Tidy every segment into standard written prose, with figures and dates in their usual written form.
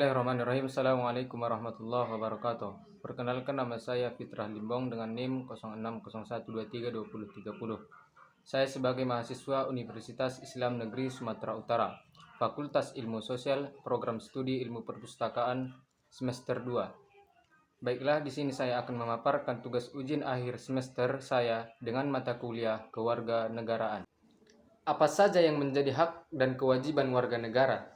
Bismillahirrahmanirrahim. Assalamualaikum warahmatullahi wabarakatuh. Perkenalkan, nama saya Fitrah Limbong dengan NIM 0601232030. Saya sebagai mahasiswa Universitas Islam Negeri Sumatera Utara, Fakultas Ilmu Sosial, Program Studi Ilmu Perpustakaan semester 2. Baiklah, di sini saya akan memaparkan tugas ujian akhir semester saya dengan mata kuliah kewarganegaraan. Apa saja yang menjadi hak dan kewajiban warga negara?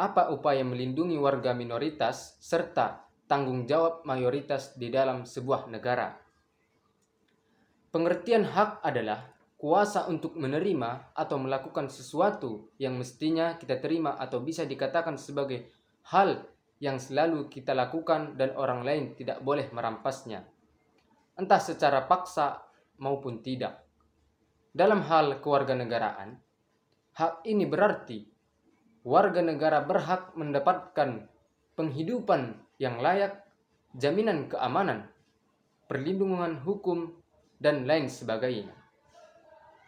Apa upaya melindungi warga minoritas serta tanggung jawab mayoritas di dalam sebuah negara? Pengertian hak adalah kuasa untuk menerima atau melakukan sesuatu yang mestinya kita terima atau bisa dikatakan sebagai hal yang selalu kita lakukan dan orang lain tidak boleh merampasnya, entah secara paksa maupun tidak. Dalam hal kewarganegaraan, hak ini berarti warga negara berhak mendapatkan penghidupan yang layak, jaminan keamanan, perlindungan hukum, dan lain sebagainya.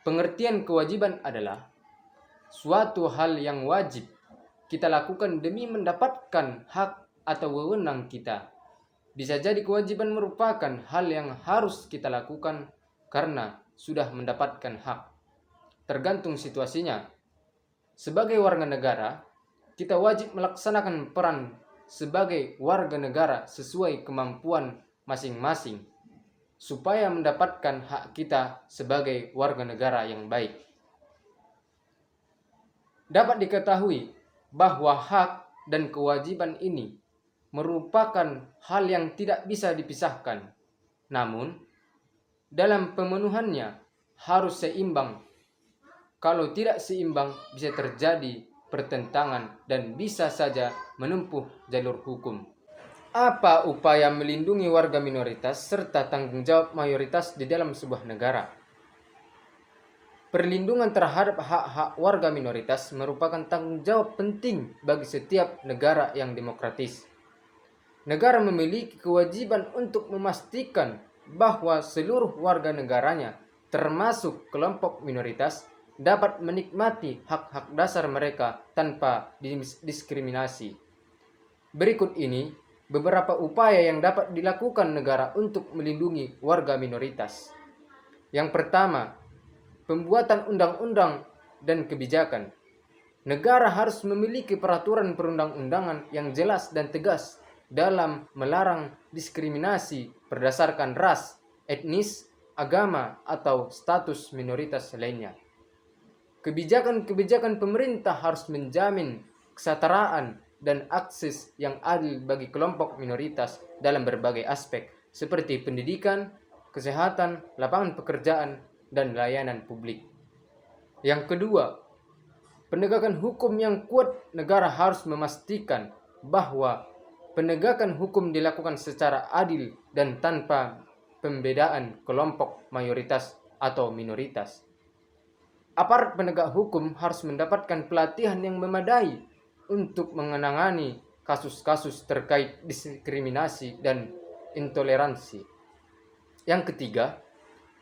Pengertian kewajiban adalah suatu hal yang wajib kita lakukan demi mendapatkan hak atau wewenang kita. Bisa jadi kewajiban merupakan hal yang harus kita lakukan karena sudah mendapatkan hak. Tergantung situasinya. Sebagai warga negara, kita wajib melaksanakan peran sebagai warga negara sesuai kemampuan masing-masing supaya mendapatkan hak kita sebagai warga negara yang baik. Dapat diketahui bahwa hak dan kewajiban ini merupakan hal yang tidak bisa dipisahkan. Namun, dalam pemenuhannya harus seimbang. Kalau tidak seimbang, bisa terjadi pertentangan dan bisa saja menempuh jalur hukum. Apa upaya melindungi warga minoritas serta tanggung jawab mayoritas di dalam sebuah negara? Perlindungan terhadap hak-hak warga minoritas merupakan tanggung jawab penting bagi setiap negara yang demokratis. Negara memiliki kewajiban untuk memastikan bahwa seluruh warga negaranya, termasuk kelompok minoritas, dapat menikmati hak-hak dasar mereka tanpa diskriminasi. Berikut ini beberapa upaya yang dapat dilakukan negara untuk melindungi warga minoritas. Yang pertama, pembuatan undang-undang dan kebijakan. Negara harus memiliki peraturan perundang-undangan yang jelas dan tegas dalam melarang diskriminasi berdasarkan ras, etnis, agama, atau status minoritas lainnya. Kebijakan-kebijakan pemerintah harus menjamin kesetaraan dan akses yang adil bagi kelompok minoritas dalam berbagai aspek seperti pendidikan, kesehatan, lapangan pekerjaan, dan layanan publik. Yang kedua, penegakan hukum yang kuat. Negara harus memastikan bahwa penegakan hukum dilakukan secara adil dan tanpa pembedaan kelompok mayoritas atau minoritas. Aparat penegak hukum harus mendapatkan pelatihan yang memadai untuk menangani kasus-kasus terkait diskriminasi dan intoleransi. Yang ketiga,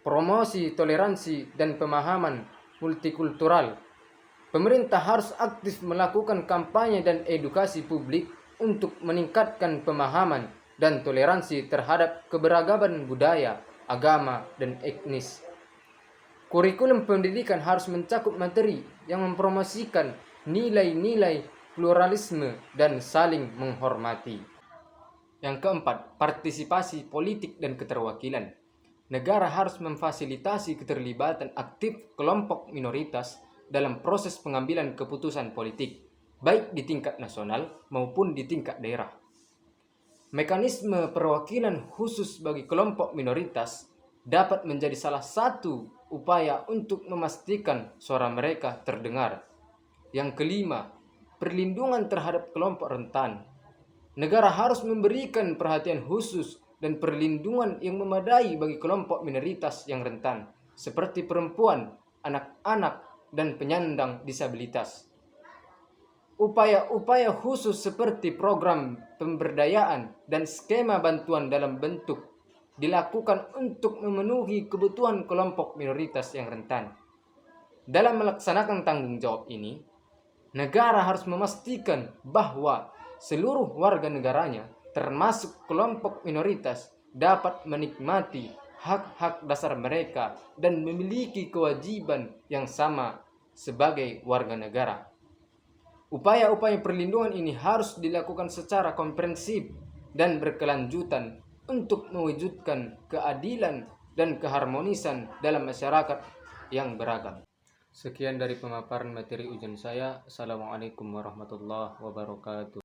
promosi toleransi dan pemahaman multikultural. Pemerintah harus aktif melakukan kampanye dan edukasi publik untuk meningkatkan pemahaman dan toleransi terhadap keberagaman budaya, agama, dan etnis. Kurikulum pendidikan harus mencakup materi yang mempromosikan nilai-nilai pluralisme dan saling menghormati. Yang keempat, partisipasi politik dan keterwakilan. Negara harus memfasilitasi keterlibatan aktif kelompok minoritas dalam proses pengambilan keputusan politik, baik di tingkat nasional maupun di tingkat daerah. Mekanisme perwakilan khusus bagi kelompok minoritas dapat menjadi salah satu upaya untuk memastikan suara mereka terdengar. Yang kelima, perlindungan terhadap kelompok rentan. Negara harus memberikan perhatian khusus dan perlindungan yang memadai bagi kelompok minoritas yang rentan, seperti perempuan, anak-anak, dan penyandang disabilitas. Upaya-upaya khusus seperti program pemberdayaan dan skema bantuan dalam bentuk dilakukan untuk memenuhi kebutuhan kelompok minoritas yang rentan. Dalam melaksanakan tanggung jawab ini, negara harus memastikan bahwa seluruh warga negaranya, termasuk kelompok minoritas, dapat menikmati hak-hak dasar mereka dan memiliki kewajiban yang sama sebagai warga negara. Upaya-upaya perlindungan ini harus dilakukan secara komprehensif dan berkelanjutan untuk mewujudkan keadilan dan keharmonisan dalam masyarakat yang beragam. Sekian dari pemaparan materi ujian saya. Assalamualaikum warahmatullahi wabarakatuh.